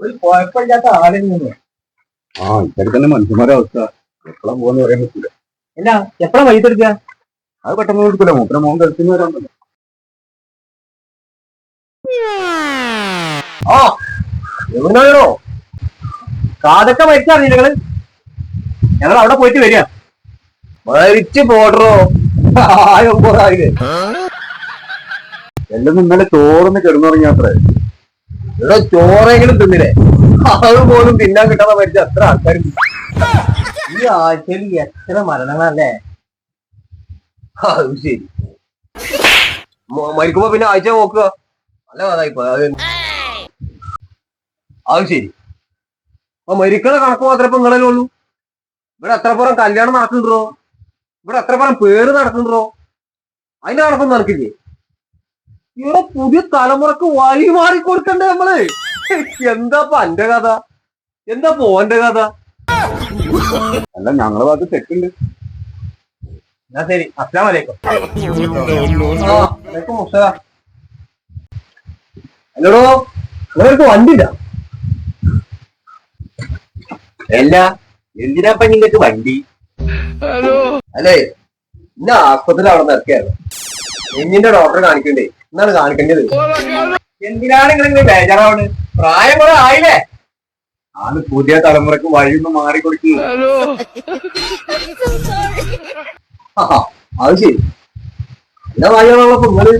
ഒരു കുഴപ്പമില്ലാത്ത ആളെന്ന്. ആ ഇത്തരത്തിൽ തന്നെ മനുഷ്യന്മാരുടെ അവസ്ഥ. എപ്പോഴാ പോകാന്ന് പറയാൻ പറ്റില്ല. അല്ല എപ്പോഴാ വൈകിട്ടെടുക്കുക? അത് പെട്ടെന്ന് എടുക്കില്ല. മൂപ്പര മോൻ ഗൾഫിന്ന് വരാൻ. ആ എവിടെയാണോ കാതൊക്കെ മരിച്ചറിയില്ല നിങ്ങള്? ഞങ്ങൾ അവിടെ പോയിട്ട് വരിക. മരിച്ചു പോടറോ ആയില്ലേ. എല്ലാം ഇന്നലെ ചോറൊന്ന് കിടന്നുറങ്ങിയാത്രേ. ഇവിടെ ചോറെങ്കിലും തിന്നില്ലേ? അത് പോലും തിന്നാൻ കിട്ടാതെ മരിച്ച എത്ര ആൾക്കാർ ഈ ആഴ്ചയിൽ. എത്ര മരണങ്ങളല്ലേ? അത് ശരി. മരിക്കുമ്പോ പിന്നെ ആഴ്ച നോക്കുക. നല്ല കഥായിപ്പോ അത് ശരി. അപ്പൊ മരിക്കണ കണക്ക് മാത്രമേ ഇപ്പൊ നിങ്ങളല്ലേ ഉള്ളൂ? ഇവിടെ എത്ര പുറം കല്യാണം നടക്കുന്നുണ്ടോ? ഇവിടെ എത്ര പുറം പേര് നടക്കുന്നുണ്ടോ? അതിന്റെ കണക്കൊന്നും നടക്കില്ലേ? ഇവിടെ പുതിയ തലമുറക്ക് വഴി മാറി കൊടുക്കണ്ടേ നമ്മള്? എന്താപ്പ എന്റെ കഥ? എന്താ പോന്റെ കഥ? അല്ല ഞങ്ങളെ ഭാഗത്ത് തെറ്റുണ്ട്. എന്നാ ശരി, അസ്സലാമു അലൈക്കും. അല്ലടോ നിങ്ങൾക്ക് വണ്ടിയില്ല? അല്ല എന്തിനാപ്പ നിങ്ങൾക്ക് വണ്ടി? അല്ലേ ഇന്ന ആസ്പത്രി അവിടെ നിർത്തിയായിരുന്നു. എഞ്ഞിന്റെ ഡോക്ടറെ കാണിക്കണ്ടേ? എന്നാണ് കാണിക്കേണ്ടത്. എന്തിനാണ് നിങ്ങൾ ബേജാറാവണ്? പ്രായം കൂടെ ആയില്ലേ? ആണ് പുതിയ തലമുറക്ക് വഴിയൊന്ന് മാറിക്കൊടുക്കുക. അത് ശരി. എല്ലാ വഴികളുള്ളപ്പോ നിങ്ങള്